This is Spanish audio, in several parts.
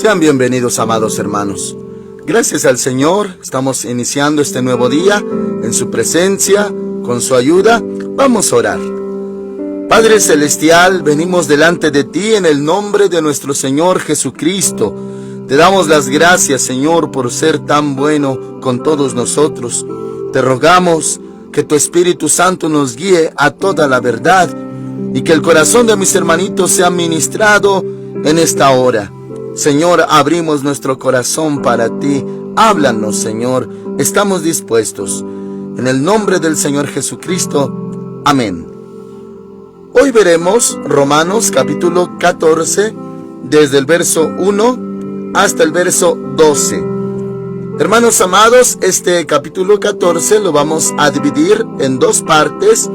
Sean bienvenidos, amados hermanos. Gracias al Señor, estamos iniciando este nuevo día en su presencia, con su ayuda. Vamos a orar. Padre Celestial, venimos delante de ti en el nombre de nuestro Señor Jesucristo. Te damos las gracias, Señor, por ser tan bueno con todos nosotros. Te rogamos que tu Espíritu Santo nos guíe a toda la verdad y que el corazón de mis hermanitos sea ministrado en esta hora. Señor, abrimos nuestro corazón para ti. Háblanos, Señor. Estamos dispuestos. En el nombre del Señor Jesucristo. Amén. Hoy veremos Romanos capítulo 14, desde el verso 1 hasta el verso 12. Hermanos amados, este capítulo 14 lo vamos a dividir en dos partes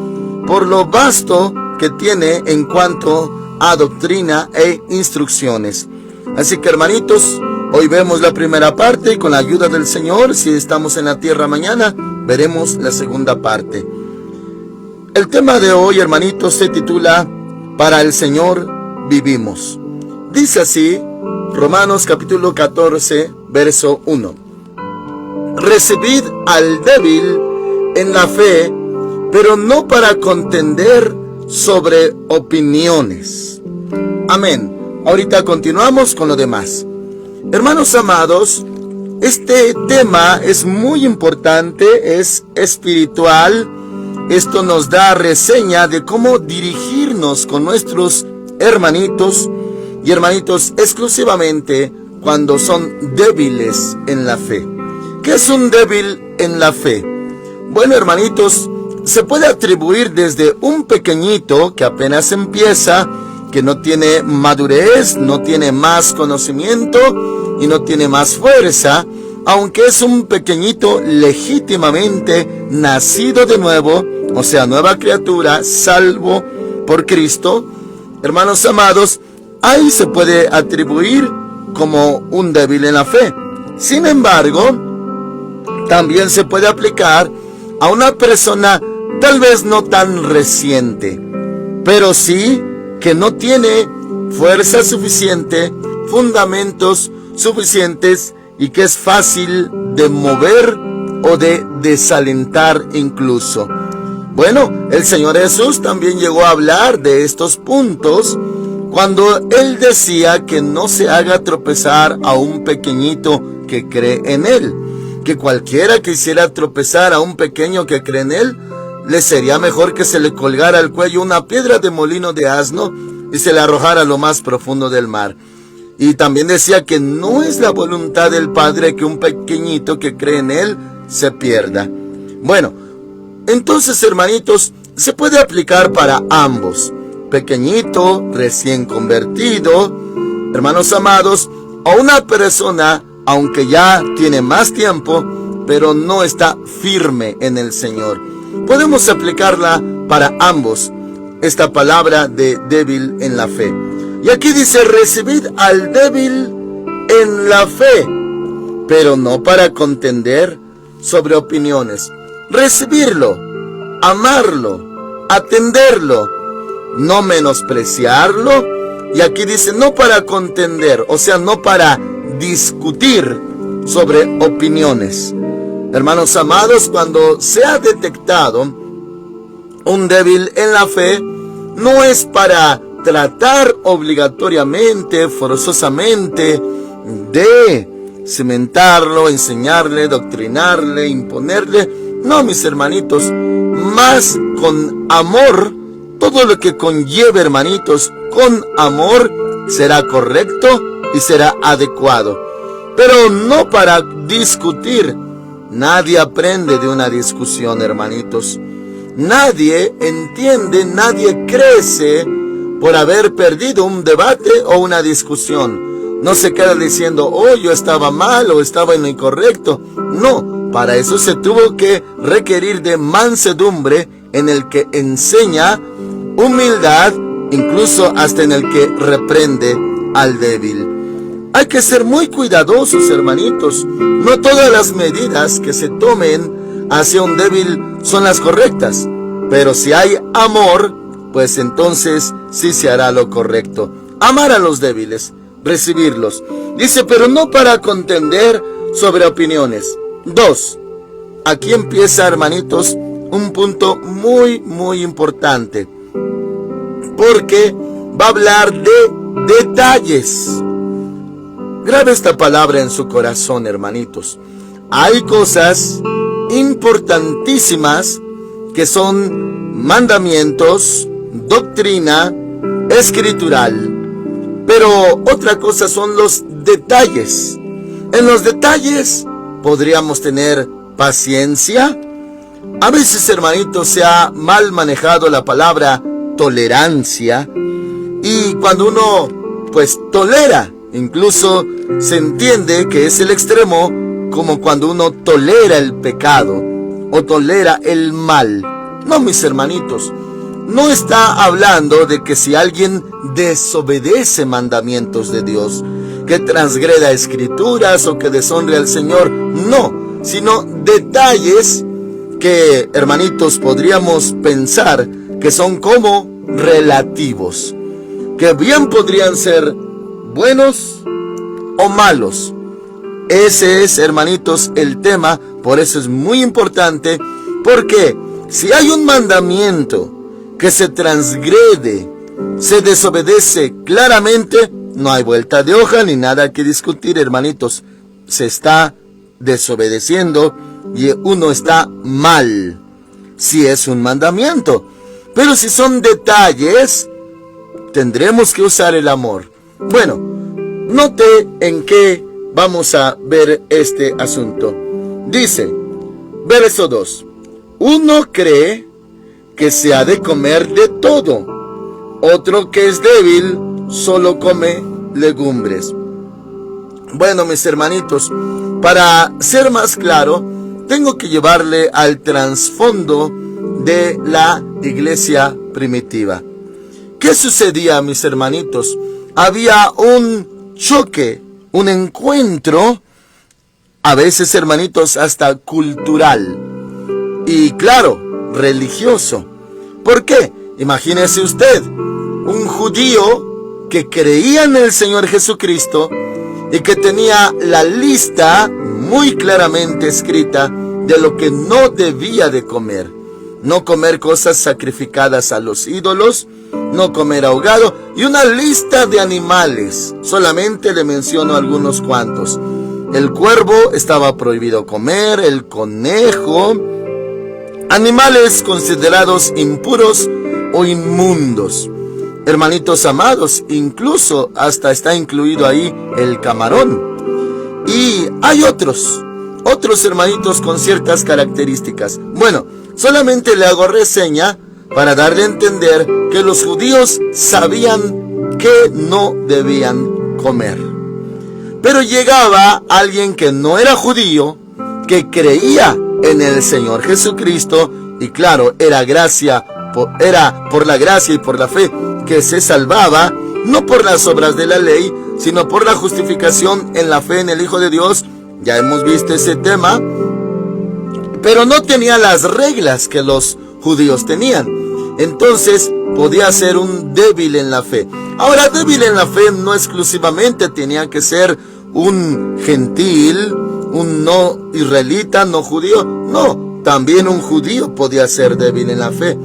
por lo vasto que tiene en cuanto a doctrina e instrucciones. Así que, hermanitos, hoy vemos la primera parte y con la ayuda del Señor, si estamos en la tierra mañana, veremos la segunda parte. El tema de hoy, hermanitos, se titula Para el Señor vivimos. Dice así, Romanos capítulo 14, verso 1. Recibid al débil en la fe, pero no para contender sobre opiniones. Amén. Ahorita continuamos con lo demás. Hermanos amados, este tema es muy importante, es espiritual. Esto nos da reseña de cómo dirigirnos con nuestros hermanitos y hermanitos exclusivamente cuando son débiles en la fe. ¿Qué es un débil en la fe? Bueno, hermanitos, se puede atribuir desde un pequeñito que apenas empieza, que no tiene madurez, no tiene más conocimiento y no tiene más fuerza, aunque es un pequeñito legítimamente nacido de nuevo, o sea, nueva criatura, salvo por Cristo. Hermanos amados, ahí se puede atribuir como un débil en la fe. Sin embargo, también se puede aplicar a una persona tal vez no tan reciente, pero sí que no tiene fuerza suficiente, fundamentos suficientes y que es fácil de mover o de desalentar incluso. Bueno, el Señor Jesús también llegó a hablar de estos puntos cuando Él decía que no se haga tropezar a un pequeñito que cree en Él. Que cualquiera que hiciera tropezar a un pequeño que cree en Él, le sería mejor que se le colgara al cuello una piedra de molino de asno y se le arrojara a lo más profundo del mar. Y también decía que no es la voluntad del Padre que un pequeñito que cree en Él se pierda. Bueno, entonces, hermanitos, se puede aplicar para ambos. Pequeñito, recién convertido, hermanos amados, o una persona, aunque ya tiene más tiempo, pero no está firme en el Señor. Podemos aplicarla para ambos, esta palabra de débil en la fe. Y aquí dice, recibid al débil en la fe, pero no para contender sobre opiniones. Recibirlo, amarlo, atenderlo, no menospreciarlo. Y aquí dice, no para contender, o sea, no para discutir sobre opiniones. Hermanos amados, cuando se ha detectado un débil en la fe, no es para tratar obligatoriamente, forzosamente, de cimentarlo, enseñarle, doctrinarle, imponerle. No, mis hermanitos, más con amor, todo lo que conlleve, hermanitos, con amor será correcto y será adecuado, pero no para discutir. Nadie aprende de una discusión, hermanitos. Nadie entiende, nadie crece por haber perdido un debate o una discusión. No se queda diciendo, oh, yo estaba mal o estaba en lo incorrecto. No, para eso se tuvo que requerir de mansedumbre, en el que enseña humildad, incluso hasta en el que reprende al débil. Hay que ser muy cuidadosos, hermanitos. No todas las medidas que se tomen hacia un débil son las correctas, pero si hay amor, pues entonces sí se hará lo correcto. Amar a los débiles. recibirlos. Dice, pero no para contender sobre opiniones. 2. Aquí empieza, hermanitos, un punto muy, muy importante. Porque va a hablar de detalles. Grabe esta palabra en su corazón, hermanitos. Hay cosas importantísimas que son mandamientos, doctrina escritural. Pero otra cosa son los detalles. En los detalles podríamos tener paciencia. A veces, hermanitos, se ha mal manejado la palabra tolerancia. Y cuando uno, pues, tolera, incluso se entiende que es el extremo, como cuando uno tolera el pecado o tolera el mal. No, mis hermanitos, no está hablando de que si alguien desobedece mandamientos de Dios, que transgreda escrituras o que deshonre al Señor, no, sino detalles que, hermanitos, podríamos pensar que son como relativos, que bien podrían ser buenos o malos. Ese es, hermanitos, el tema. Por eso es muy importante, porque si hay un mandamiento que se transgrede, se desobedece claramente, no hay vuelta de hoja ni nada que discutir, hermanitos. Se está desobedeciendo y uno está mal si es un mandamiento. Pero si son detalles, tendremos que usar el amor. Bueno, note en qué vamos a ver este asunto. Dice, verso 2. Uno cree que se ha de comer de todo. Otro que es débil solo come legumbres. Bueno, mis hermanitos, para ser más claro, tengo que llevarle al trasfondo de la iglesia primitiva. ¿Qué sucedía, mis hermanitos? Había un choque, un encuentro, a veces, hermanitos, hasta cultural y, claro, religioso. ¿Por qué? Imagínese usted, un judío que creía en el Señor Jesucristo y que tenía la lista muy claramente escrita de lo que no debía de comer. No comer cosas sacrificadas a los ídolos, no comer ahogado y una lista de animales. Solamente le menciono algunos cuantos. El cuervo estaba prohibido comer, el conejo, animales considerados impuros o inmundos. Hermanitos amados, incluso hasta está incluido ahí el camarón. Y hay otros hermanitos con ciertas características. Bueno, solamente le hago reseña para darle a entender que los judíos sabían que no debían comer. Pero llegaba alguien que no era judío, que creía en el Señor Jesucristo, y claro, era por la gracia y por la fe que se salvaba, no por las obras de la ley, sino por la justificación en la fe en el Hijo de Dios. Ya hemos visto ese tema, pero no tenía las reglas que los judíos tenían. Entonces podía ser un débil en la fe. Ahora, débil en la fe no exclusivamente tenía que ser un gentil, un no israelita, no judío. No, también un judío podía ser débil en la fe.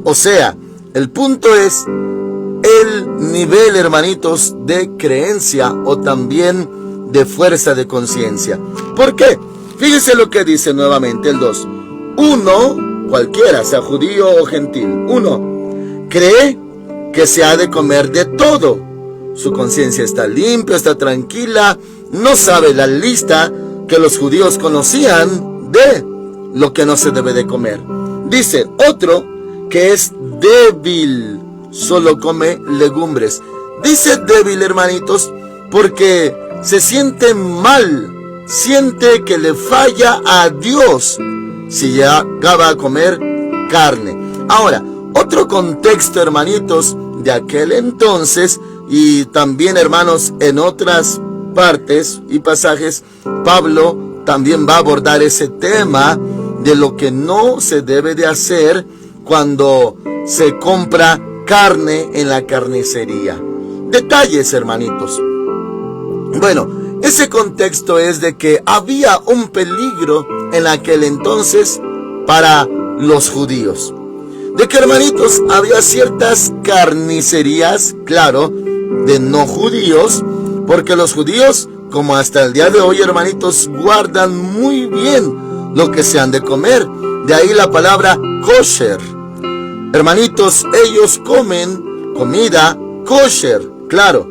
O sea, el punto es el nivel, hermanitos, de creencia o también de fuerza de conciencia. ¿Por qué? Fíjese lo que dice nuevamente el 2. Uno, cualquiera, sea judío o gentil, uno cree que se ha de comer de todo. Su conciencia está limpia, está tranquila, no sabe la lista que los judíos conocían de lo que no se debe de comer. Dice otro que es débil, solo come legumbres. Dice débil, hermanitos, porque se siente mal, siente que le falla a Dios si llegaba a comer carne. Ahora, otro contexto, hermanitos, de aquel entonces, y también, hermanos, en otras partes y pasajes, Pablo también va a abordar ese tema de lo que no se debe de hacer cuando se compra carne en la carnicería. Detalles, hermanitos. Bueno, ese contexto es de que había un peligro en aquel entonces para los judíos. De que, hermanitos, había ciertas carnicerías, claro, de no judíos, porque los judíos, como hasta el día de hoy, hermanitos, guardan muy bien lo que se han de comer. De ahí la palabra kosher. Hermanitos, ellos comen comida kosher, claro,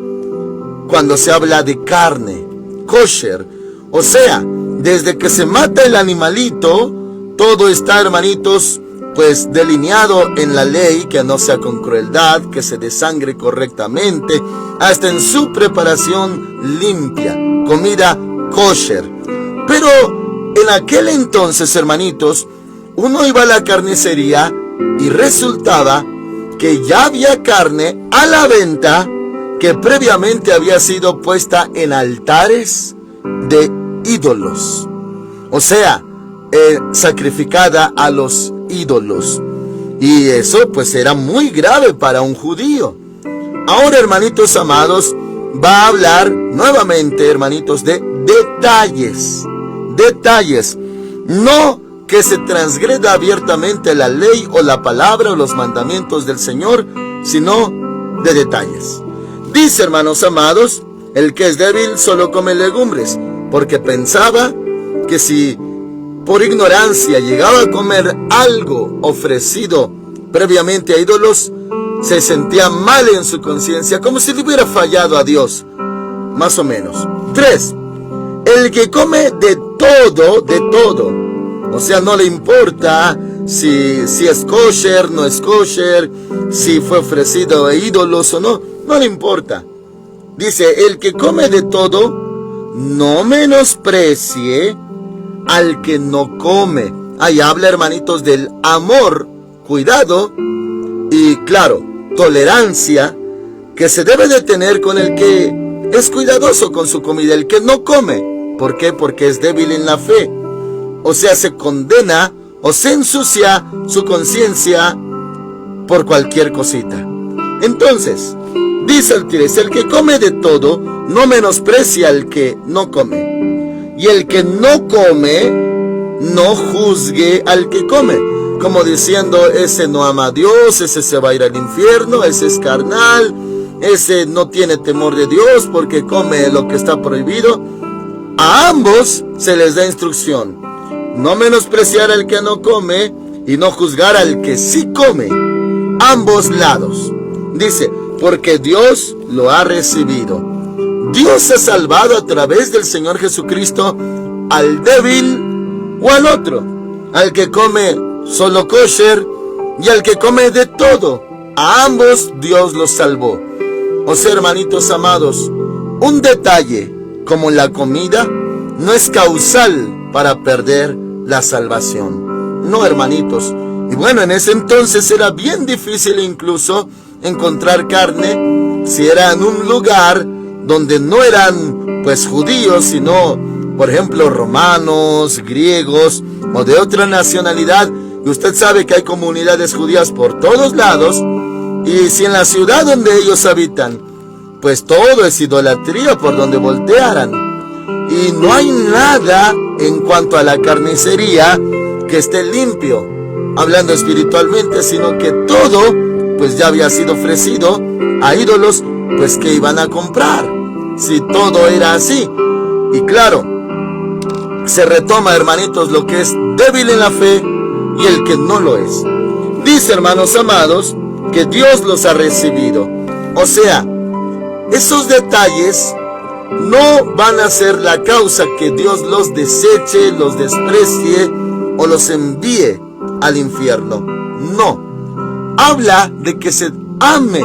cuando se habla de carne, kosher. O sea, desde que se mata el animalito, todo está, hermanitos, pues delineado en la ley, que no sea con crueldad, que se desangre correctamente, hasta en su preparación limpia, comida kosher. Pero en aquel entonces, hermanitos, uno iba a la carnicería y resultaba que ya había carne a la venta que previamente había sido puesta en altares de ídolos. O sea, sacrificada a los ídolos. Y eso pues era muy grave para un judío. Ahora, hermanitos amados, va a hablar nuevamente, hermanitos, de detalles. Detalles. No que se transgreda abiertamente la ley o la palabra o los mandamientos del Señor, sino de detalles. Dice, hermanos amados, el que es débil solo come legumbres, porque pensaba que si por ignorancia llegaba a comer algo ofrecido previamente a ídolos, se sentía mal en su conciencia, como si le hubiera fallado a Dios, más o menos. 3. El que come de todo, o sea, no le importa si es kosher, no es kosher, si fue ofrecido a ídolos o no, no le importa. Dice, el que come de todo, no menosprecie al que no come. Ahí habla, hermanitos, del amor, cuidado y, claro, tolerancia que se debe de tener con el que es cuidadoso con su comida, el que no come. ¿Por qué? Porque es débil en la fe. O sea, se condena o se ensucia su conciencia por cualquier cosita. Entonces, dice el 3, el que come de todo, no menosprecia al que no come. Y el que no come, no juzgue al que come. Como diciendo, ese no ama a Dios, ese se va a ir al infierno, ese es carnal, ese no tiene temor de Dios porque come lo que está prohibido. A ambos se les da instrucción. No menospreciar al que no come y no juzgar al que sí come. Ambos lados. Dice, porque Dios lo ha recibido. Dios ha salvado a través del Señor Jesucristo al débil o al otro. Al que come solo kosher y al que come de todo. A ambos Dios los salvó. O sea, hermanitos amados, un detalle como la comida no es causal para perder la salvación. No, hermanitos. Y bueno, en ese entonces era bien difícil incluso encontrar carne si era en un lugar donde no eran pues judíos, sino por ejemplo romanos, griegos o de otra nacionalidad. Y usted sabe que hay comunidades judías por todos lados. Y si en la ciudad donde ellos habitan pues todo es idolatría por donde voltearan, y no hay nada en cuanto a la carnicería que esté limpio, hablando espiritualmente, sino que todo pues ya había sido ofrecido a ídolos, pues que iban a comprar si todo era así. Y claro, se retoma, hermanitos, lo que es débil en la fe y el que no lo es. Dice, hermanos amados, que Dios los ha recibido. O sea, esos detalles no van a ser la causa que Dios los deseche, los desprecie o los envíe al infierno. No. Habla de que se ame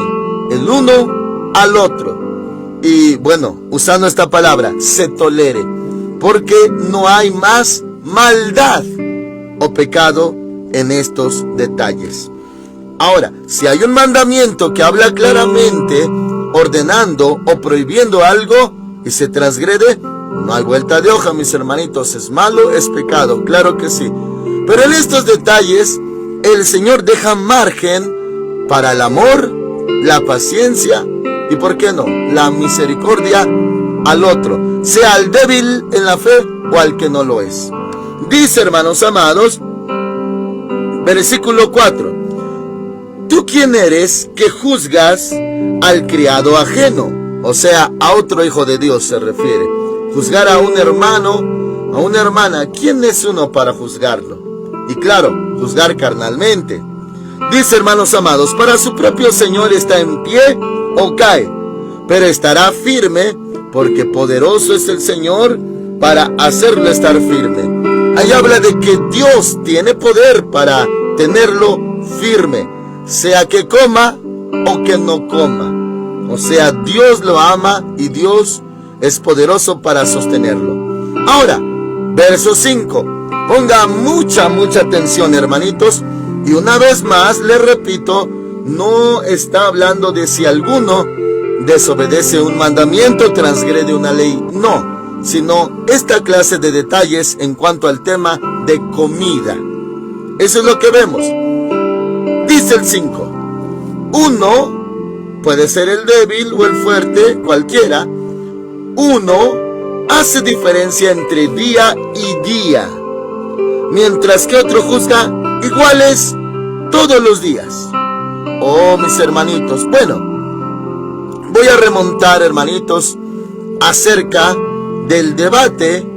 el uno al otro. Y bueno, usando esta palabra, se tolere. Porque no hay más maldad o pecado en estos detalles. Ahora, si hay un mandamiento que habla claramente ordenando o prohibiendo algo y se transgrede, no hay vuelta de hoja, mis hermanitos. Es malo, es pecado, claro que sí. Pero en estos detalles el Señor deja margen para el amor, la paciencia y, ¿por qué no?, la misericordia al otro, sea al débil en la fe o al que no lo es. Dice, hermanos amados, versículo 4: ¿tú quién eres que juzgas al criado ajeno? O sea, a otro hijo de Dios se refiere. Juzgar a un hermano, a una hermana, ¿quién es uno para juzgarlo? Y claro, juzgar carnalmente. Dice, hermanos amados, para su propio Señor está en pie o cae, pero estará firme, porque poderoso es el Señor para hacerlo estar firme. Ahí habla de que Dios tiene poder para tenerlo firme, sea que coma o que no coma. O sea, Dios lo ama y Dios es poderoso para sostenerlo. Ahora, verso 5. Ponga mucha atención, hermanitos. Y una vez más, les repito, no está hablando de si alguno desobedece un mandamiento, transgrede una ley. No, sino esta clase de detalles en cuanto al tema de comida. Eso es lo que vemos. Dice el 5. Uno, puede ser el débil o el fuerte, cualquiera. Uno hace diferencia entre día y día, mientras que otro juzga iguales todos los días. Oh, mis hermanitos, bueno, voy a remontar, hermanitos, acerca del debate.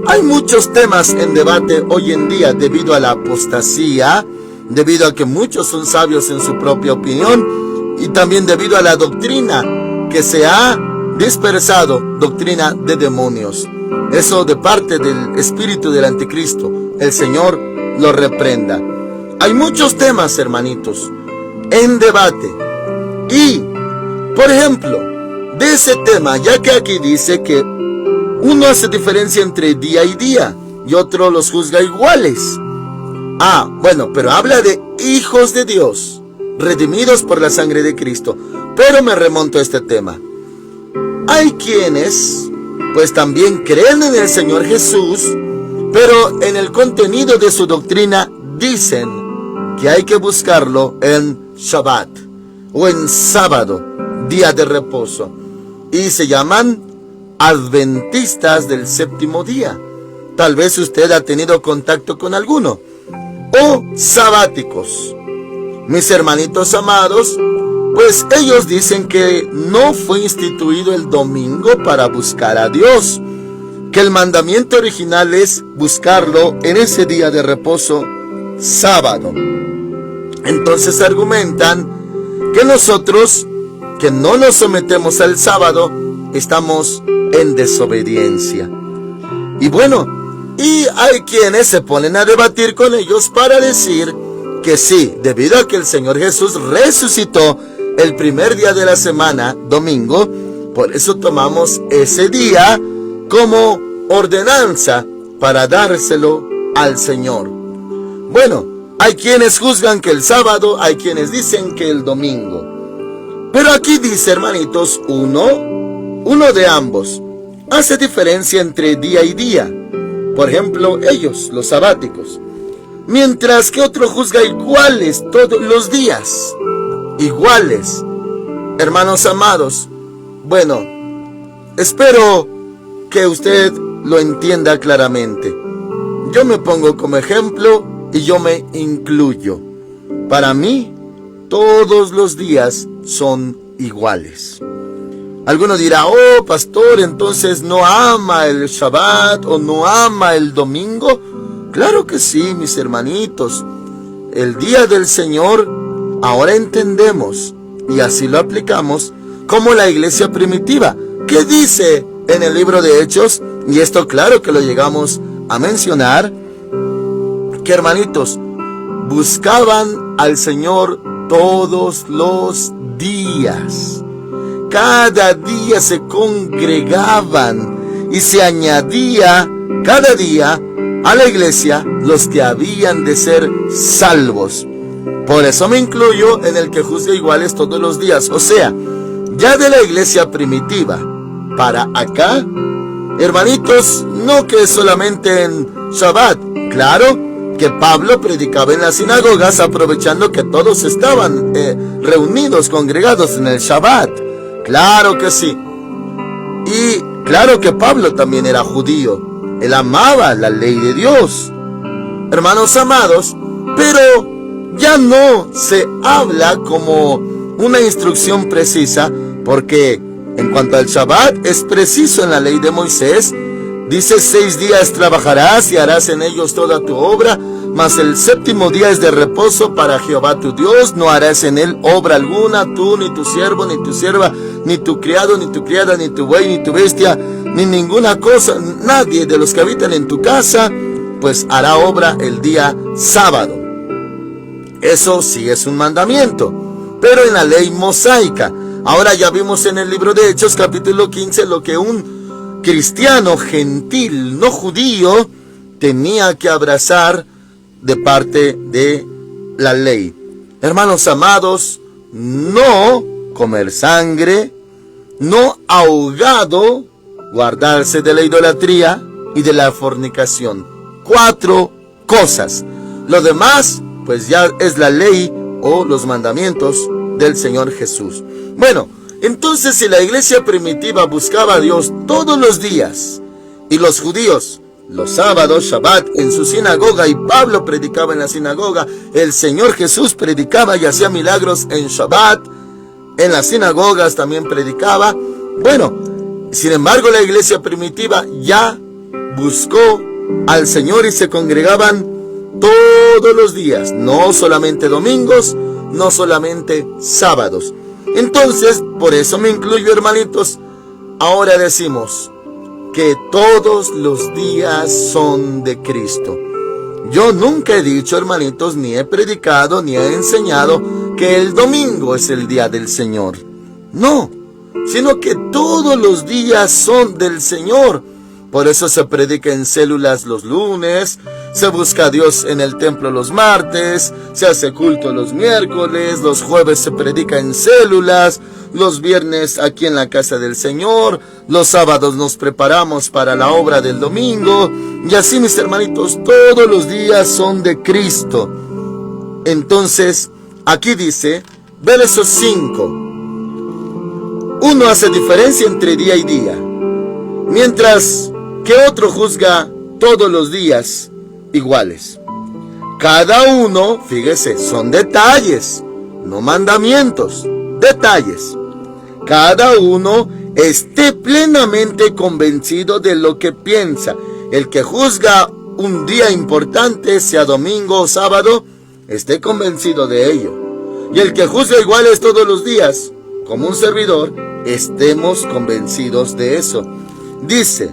Hay muchos temas en debate hoy en día debido a la apostasía, debido a que muchos son sabios en su propia opinión y también debido a la doctrina que se ha dispersado, doctrina de demonios. Eso de parte del espíritu del anticristo. El Señor lo reprenda. Hay muchos temas, hermanitos, en debate. Y, por ejemplo, de ese tema, ya que aquí dice que uno hace diferencia entre día y día y otro los juzga iguales. Bueno, pero habla de hijos de Dios, redimidos por la sangre de Cristo. Pero me remonto a este tema. Hay quienes, pues también creen en el Señor Jesús, pero en el contenido de su doctrina dicen que hay que buscarlo en Shabbat o en sábado, día de reposo, y se llaman adventistas del séptimo día. Tal vez usted ha tenido contacto con alguno. O sabáticos. Mis hermanitos amados, pues ellos dicen que no fue instituido el domingo para buscar a Dios, que el mandamiento original es buscarlo en ese día de reposo, sábado. Entonces argumentan que nosotros, que no nos sometemos al sábado, estamos en desobediencia. Y bueno, y hay quienes se ponen a debatir con ellos para decir que sí, debido a que el Señor Jesús resucitó el primer día de la semana, domingo, por eso tomamos ese día como ordenanza para dárselo al Señor. Bueno, hay quienes juzgan que el sábado, hay quienes dicen que el domingo. Pero aquí dice, hermanitos, uno de ambos. Hace diferencia entre día y día. Por ejemplo, ellos, los sabáticos. Mientras que otro juzga iguales todos los días. Iguales. Hermanos amados, bueno, espero que usted lo entienda claramente. Yo me pongo como ejemplo y yo me incluyo. Para mí, todos los días son iguales. Alguno dirá, oh pastor, entonces no ama el Shabbat o no ama el domingo. Claro que sí, mis hermanitos. El día del Señor, ahora entendemos, y así lo aplicamos, como la iglesia primitiva, que dice en el libro de Hechos, y esto claro que lo llegamos a mencionar, que hermanitos, buscaban al Señor todos los días. Cada día se congregaban y se añadía cada día a la iglesia los que habían de ser salvos. Por eso me incluyo en el que juzga iguales todos los días. O sea, ya de la iglesia primitiva para acá, hermanitos, no que solamente en Shabbat. Claro que Pablo predicaba en las sinagogas aprovechando que todos estaban reunidos, congregados en el Shabbat. Claro que sí. Y claro que Pablo también era judío. Él amaba la ley de Dios, hermanos amados, pero ya no se habla como una instrucción precisa, porque en cuanto al Shabbat es preciso en la ley de Moisés. Dice: 6 días trabajarás y harás en ellos toda tu obra, mas el 7º día es de reposo para Jehová tu Dios. No harás en él obra alguna, tú, ni tu siervo, ni tu sierva, ni tu criado, ni tu criada, ni tu buey, ni tu bestia, ni ninguna cosa, nadie de los que habitan en tu casa, pues hará obra el día sábado. Eso sí es un mandamiento, pero en la ley mosaica. Ahora ya vimos en el libro de Hechos, capítulo 15, lo que un cristiano gentil, no judío, tenía que abrazar de parte de la ley. Hermanos amados, no comer sangre, no ahogado, guardarse de la idolatría y de la fornicación. 4 cosas. Lo demás, pues ya es la ley o los mandamientos del Señor Jesús. Bueno, entonces si la iglesia primitiva buscaba a Dios todos los días, y los judíos los sábados, Shabbat, en su sinagoga, y Pablo predicaba en la sinagoga, el Señor Jesús predicaba y hacía milagros en Shabbat, en las sinagogas también predicaba. Bueno, sin embargo la iglesia primitiva ya buscó al Señor y se congregaban todos los días, no solamente domingos, no solamente sábados. Entonces, por eso me incluyo, hermanitos, ahora decimos que todos los días son de Cristo. Yo nunca he dicho, hermanitos, ni he predicado, ni he enseñado que el domingo es el día del Señor. No, sino que todos los días son del Señor. Por eso se predica en células los lunes, se busca a Dios en el templo los martes, se hace culto los miércoles, los jueves se predica en células, los viernes aquí en la casa del Señor, los sábados nos preparamos para la obra del domingo, y así, mis hermanitos, todos los días son de Cristo. Entonces, aquí dice, verso 5, uno hace diferencia entre día y día, mientras que otro juzga todos los días iguales. Cada uno, fíjese, son detalles, no mandamientos, detalles. Cada uno esté plenamente convencido de lo que piensa. El que juzga un día importante, sea domingo o sábado, esté convencido de ello. Y el que juzga iguales todos los días, como un servidor, estemos convencidos de eso. Dice,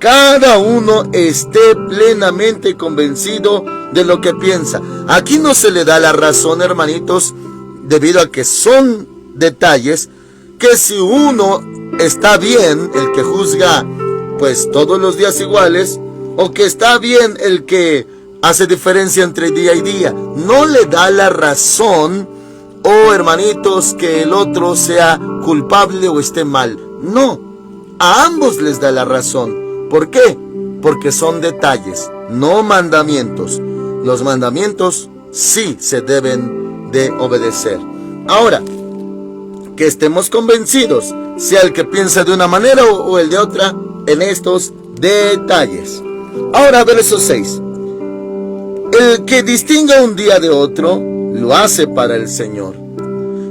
cada uno esté plenamente convencido de lo que piensa. Aquí no se le da la razón, hermanitos, debido a que son detalles, que si uno está bien, el que juzga pues todos los días iguales, o que está bien el que hace diferencia entre día y día, no le da la razón, hermanitos, que el otro sea culpable o esté mal. No, a ambos les da la razón. ¿Por qué? Porque son detalles, no mandamientos. Los mandamientos sí se deben de obedecer. Ahora, que estemos convencidos, sea el que piensa de una manera o el de otra, en estos detalles. Ahora, verso 6. El que distinga un día de otro, lo hace para el Señor.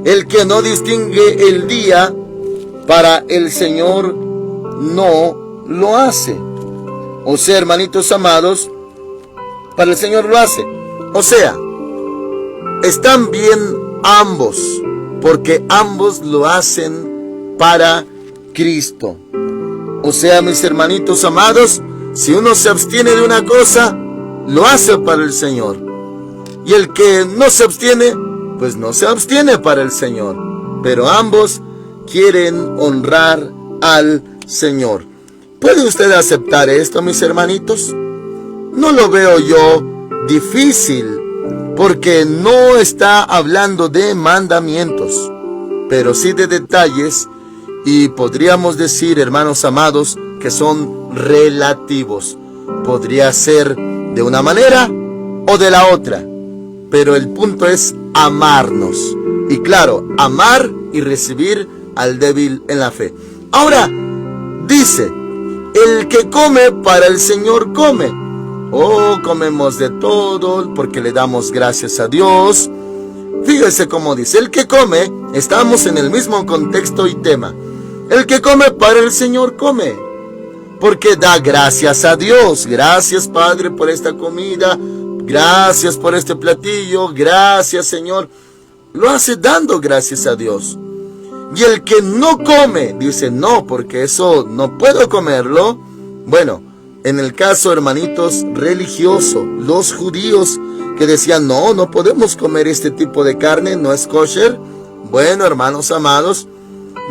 El que no distingue el día, para el Señor no lo hace. O sea, hermanitos amados, para el Señor lo hace. O sea, están bien ambos, porque ambos lo hacen para Cristo. O sea, mis hermanitos amados, si uno se abstiene de una cosa, lo hace para el Señor. Y el que no se abstiene, pues no se abstiene para el Señor. Pero ambos quieren honrar al Señor. ¿Puede usted aceptar esto, mis hermanitos? No lo veo yo difícil, porque no está hablando de mandamientos, pero sí de detalles, y podríamos decir, hermanos amados, que son relativos. Podría ser de una manera o de la otra, pero el punto es amarnos. Y claro, amar y recibir al débil en la fe. Ahora, Dice, el que come para el Señor come. Oh, comemos de todo porque le damos gracias a Dios. Fíjese cómo dice, el que come, estamos en el mismo contexto y tema. El que come para el Señor come, porque da gracias a Dios. Gracias, Padre, por esta comida. Gracias por este platillo. Gracias, Señor. Lo hace dando gracias a Dios. Y el que no come, dice, no, porque eso no puedo comerlo. Bueno, en el caso, hermanitos, religioso, los judíos que decían, no podemos comer este tipo de carne, no es kosher. Bueno, hermanos amados,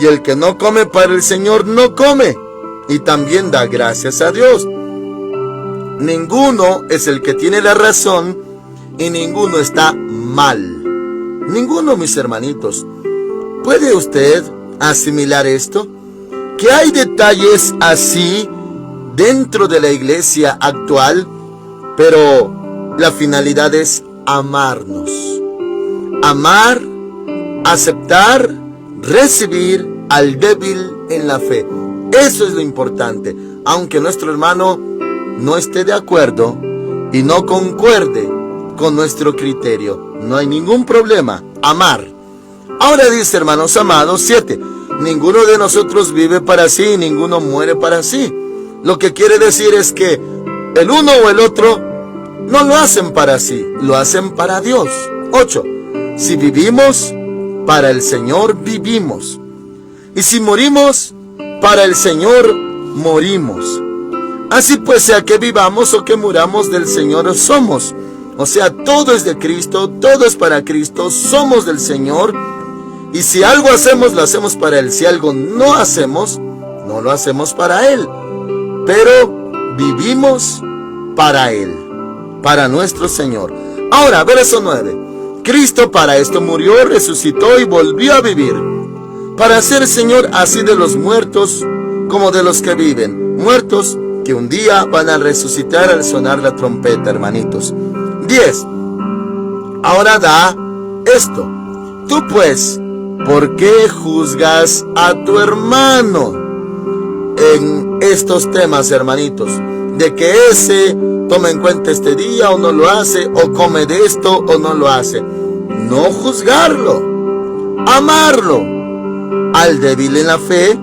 y el que no come para el Señor no come, y también da gracias a Dios. Ninguno es el que tiene la razón, y ninguno está mal. Ninguno, mis hermanitos. ¿Puede usted asimilar esto? Que hay detalles así dentro de la iglesia actual, pero la finalidad es amarnos. Amar, aceptar, recibir al débil en la fe. Eso es lo importante. Aunque nuestro hermano no esté de acuerdo y no concuerde con nuestro criterio, no hay ningún problema. Amar. Ahora dice, hermanos amados, 7. Ninguno de nosotros vive para sí y ninguno muere para sí. Lo que quiere decir es que el uno o el otro no lo hacen para sí, lo hacen para Dios. 8. Si vivimos, para el Señor vivimos. Y si morimos, para el Señor morimos. Así pues, sea que vivamos o que muramos, del Señor somos. O sea, todo es de Cristo, todo es para Cristo, somos del Señor. Y si algo hacemos, lo hacemos para Él. Si algo no hacemos, no lo hacemos para Él. Pero vivimos para Él, para nuestro Señor. Ahora, verso 9. Cristo para esto murió, resucitó y volvió a vivir, para ser Señor así de los muertos como de los que viven. Muertos que un día van a resucitar al sonar la trompeta, hermanitos. 10. Ahora da esto. Tú pues, ¿por qué juzgas a tu hermano? En estos temas, hermanitos, de que ese toma en cuenta este día o no lo hace, o come de esto o no lo hace. No juzgarlo, amarlo, al débil en la fe,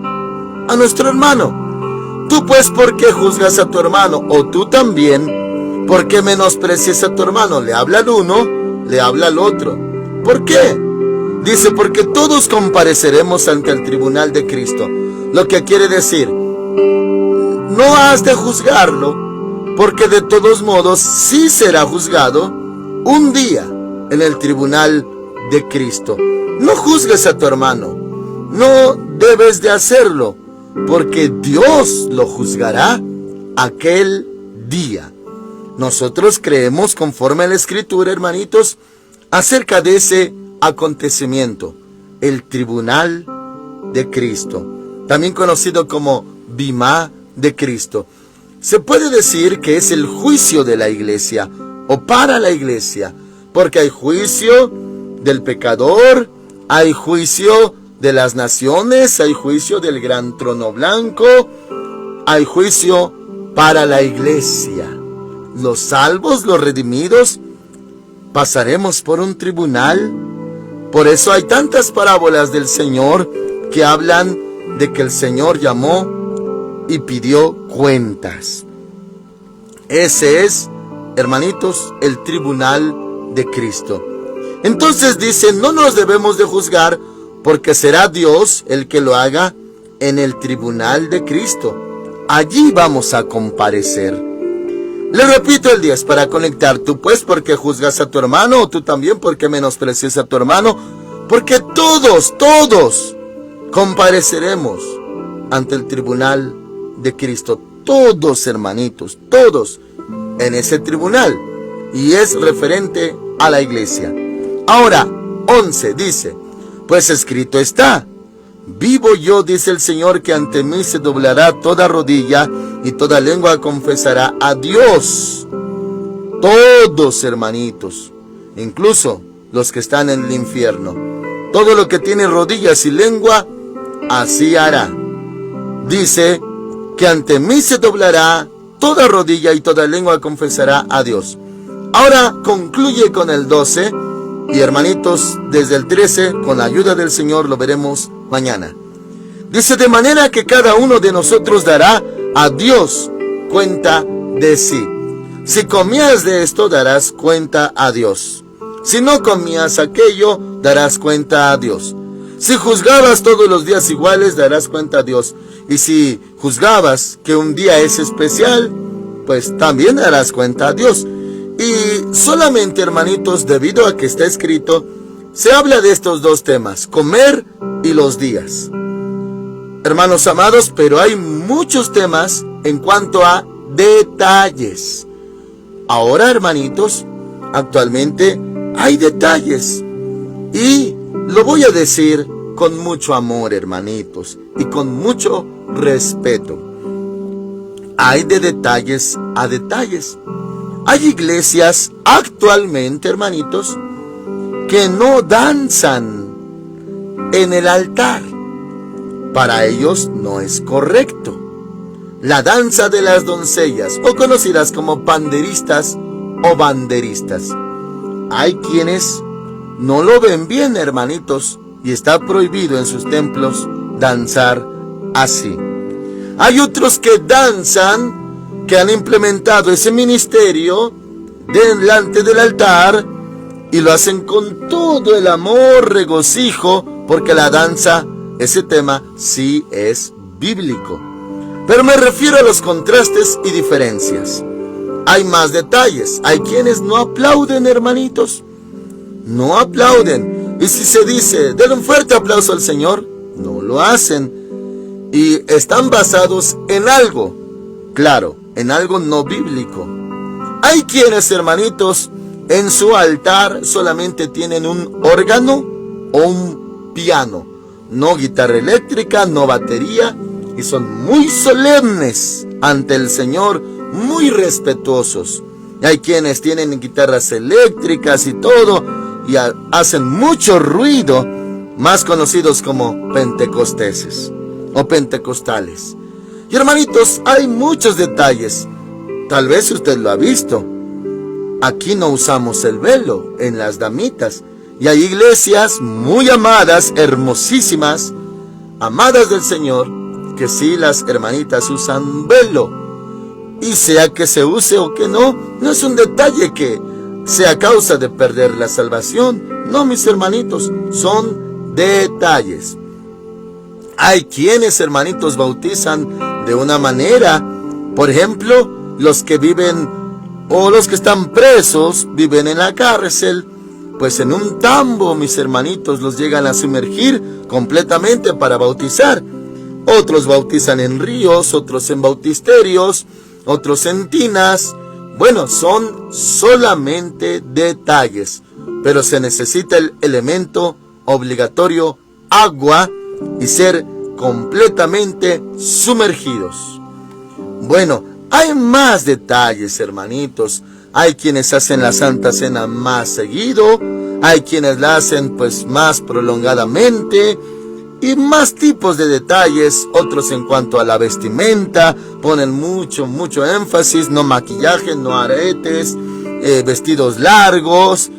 a nuestro hermano. Tú pues, ¿por qué juzgas a tu hermano? O tú también, ¿por qué menosprecias a tu hermano? Le habla al uno, le habla al otro. ¿Por qué? Dice, porque todos compareceremos ante el tribunal de Cristo. Lo que quiere decir, no has de juzgarlo, porque de todos modos sí será juzgado un día en el tribunal de Cristo. No juzgues a tu hermano, no debes de hacerlo, porque Dios lo juzgará aquel día. Nosotros creemos conforme a la Escritura, hermanitos, acerca de ese acontecimiento, el tribunal de Cristo, también conocido como Bimá de Cristo. Se puede decir que es el juicio de la iglesia o para la iglesia, porque hay juicio del pecador, hay juicio de las naciones, hay juicio del gran trono blanco, hay juicio para la iglesia. Los salvos, los redimidos, pasaremos por un tribunal. Por eso hay tantas parábolas del Señor que hablan de que el Señor llamó y pidió cuentas. Ese es, hermanitos, el tribunal de Cristo. Entonces dice, no nos debemos de juzgar, porque será Dios el que lo haga en el tribunal de Cristo. Allí vamos a comparecer. Le repito el 10 para conectar. Tú pues, ¿por qué juzgas a tu hermano? O tú también, ¿por qué menosprecias a tu hermano? Porque todos compareceremos ante el tribunal de Cristo. Todos, hermanitos, todos en ese tribunal. Y es referente a la iglesia. Ahora, 11 dice, pues escrito está, vivo yo, dice el Señor, que ante mí se doblará toda rodilla y toda lengua confesará a Dios. Todos, hermanitos, incluso los que están en el infierno. Todo lo que tiene rodillas y lengua, así hará. Dice que ante mí se doblará toda rodilla y toda lengua confesará a Dios. Ahora concluye con el 12 y hermanitos, desde el 13, con la ayuda del Señor, lo veremos mañana. Dice: de manera que cada uno de nosotros dará a Dios cuenta de sí. Si comías de esto, darás cuenta a Dios. Si no comías aquello, darás cuenta a Dios. Si juzgabas todos los días iguales, darás cuenta a Dios. Y si juzgabas que un día es especial, pues también darás cuenta a Dios. Y solamente, hermanitos, debido a que está escrito, se habla de estos dos temas: comer y los días. Hermanos amados, pero hay muchos temas en cuanto a detalles. Ahora, hermanitos, actualmente hay detalles. Y lo voy a decir con mucho amor, hermanitos, y con mucho respeto. Hay de detalles a detalles. Hay iglesias actualmente, hermanitos, que no danzan en el altar. Para ellos no es correcto. La danza de las doncellas, o conocidas como panderistas o banderistas. Hay quienes no lo ven bien, hermanitos, y está prohibido en sus templos danzar así. Hay otros que danzan, que han implementado ese ministerio delante del altar y lo hacen con todo el amor, regocijo, porque la danza, ese tema, sí es bíblico. Pero me refiero a los contrastes y diferencias. Hay más detalles. Hay quienes no aplauden, hermanitos. No aplauden. Y si se dice, den un fuerte aplauso al Señor, no lo hacen. Y están basados en algo, claro, en algo no bíblico. Hay quienes, hermanitos, en su altar solamente tienen un órgano o un piano. No guitarra eléctrica, no batería. Y son muy solemnes ante el Señor, muy respetuosos. Y hay quienes tienen guitarras eléctricas y todo, y hacen mucho ruido, más conocidos como pentecosteses o pentecostales. Y hermanitos, hay muchos detalles. Tal vez usted lo ha visto. Aquí no usamos el velo en las damitas. Y hay iglesias muy amadas, hermosísimas, amadas del Señor, que sí, las hermanitas usan velo. Y sea que se use o que no, no es un detalle que sea causa de perder la salvación. No, mis hermanitos, son detalles. Hay quienes, hermanitos, bautizan de una manera. Por ejemplo, los que viven o los que están presos, viven en la cárcel, pues en un tambo, mis hermanitos, los llegan a sumergir completamente para bautizar. Otros bautizan en ríos, otros en bautisterios, otros en tinas. Bueno, son solamente detalles, pero se necesita el elemento obligatorio, agua, y ser completamente sumergidos. Bueno, hay más detalles, hermanitos. Hay quienes hacen la Santa Cena más seguido, hay quienes la hacen pues más prolongadamente, y más tipos de detalles. Otros en cuanto a la vestimenta ponen mucho énfasis: no maquillaje, no aretes, vestidos largos.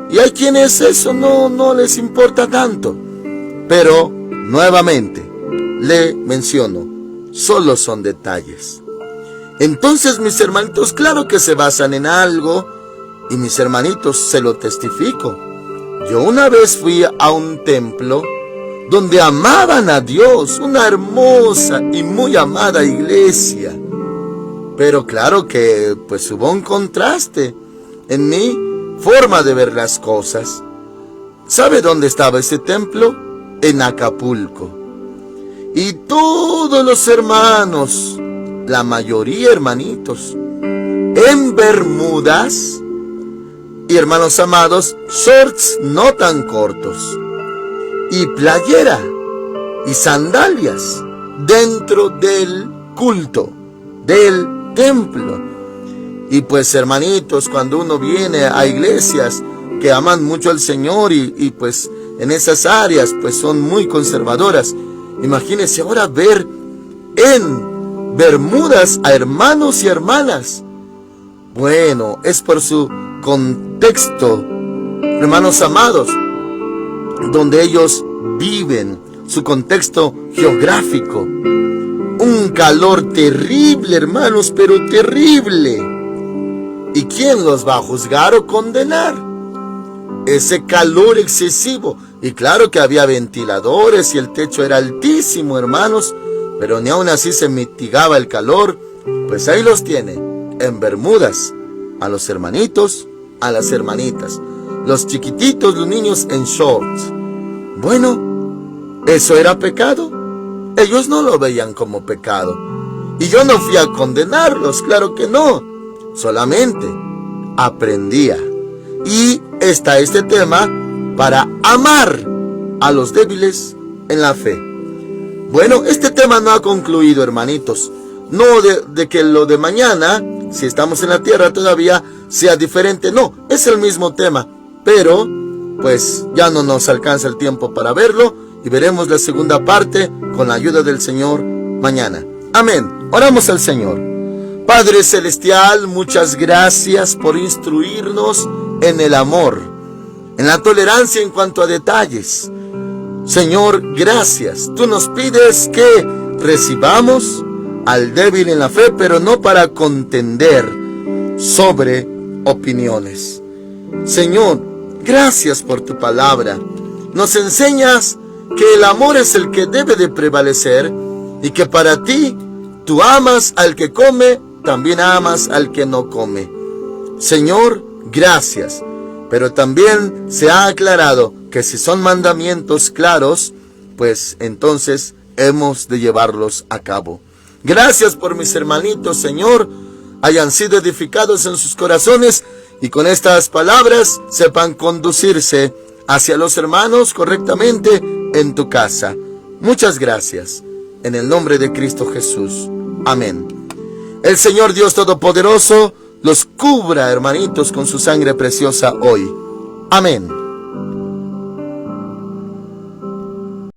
Y hay quienes eso no les importa tanto. Pero nuevamente le menciono, solo son detalles. Entonces, mis hermanitos, claro que se basan en algo. Y mis hermanitos, se lo testifico. Yo una vez fui a un templo donde amaban a Dios, una hermosa y muy amada iglesia. Pero claro que pues hubo un contraste en mi forma de ver las cosas. ¿Sabe dónde estaba ese templo? En Acapulco. Y todos los hermanos, la mayoría, hermanitos, en bermudas y, hermanos amados, shorts no tan cortos, y playera y sandalias dentro del culto, del templo. Y pues, hermanitos, cuando uno viene a iglesias que aman mucho al Señor y pues en esas áreas pues son muy conservadoras, imagínense ahora ver en bermudas a hermanos y hermanas. Bueno, es por su contexto, hermanos amados, donde ellos viven, su contexto geográfico. Un calor terrible, hermanos, pero terrible. ¿Y quién los va a juzgar o condenar? Ese calor excesivo. Y claro que había ventiladores y el techo era altísimo, hermanos, pero ni aún así se mitigaba el calor. Pues ahí los tiene, en bermudas, a los hermanitos, a las hermanitas, los chiquititos, los niños en shorts. Bueno, ¿eso era pecado? Ellos no lo veían como pecado. Y yo no fui a condenarlos, claro que no. Solamente aprendía. Y está este tema para amar a los débiles en la fe. Bueno, este tema no ha concluido, hermanitos. No de que lo de mañana, si estamos en la tierra todavía, sea diferente. No, es el mismo tema. Pero, pues, ya no nos alcanza el tiempo para verlo. Y veremos la segunda parte con la ayuda del Señor mañana. Amén. Oramos al Señor. Padre Celestial, muchas gracias por instruirnos en el amor, en la tolerancia en cuanto a detalles. Señor, gracias. Tú nos pides que recibamos al débil en la fe, pero no para contender sobre opiniones. Señor, gracias por tu palabra. Nos enseñas que el amor es el que debe de prevalecer y que para ti, tú amas al que come, también amas al que no come. Señor, gracias. Pero también se ha aclarado que si son mandamientos claros, pues entonces hemos de llevarlos a cabo. Gracias por mis hermanitos, Señor, hayan sido edificados en sus corazones y con estas palabras sepan conducirse hacia los hermanos correctamente en tu casa. Muchas gracias. En el nombre de Cristo Jesús. Amén. El Señor Dios Todopoderoso los cubra, hermanitos, con su sangre preciosa hoy. Amén.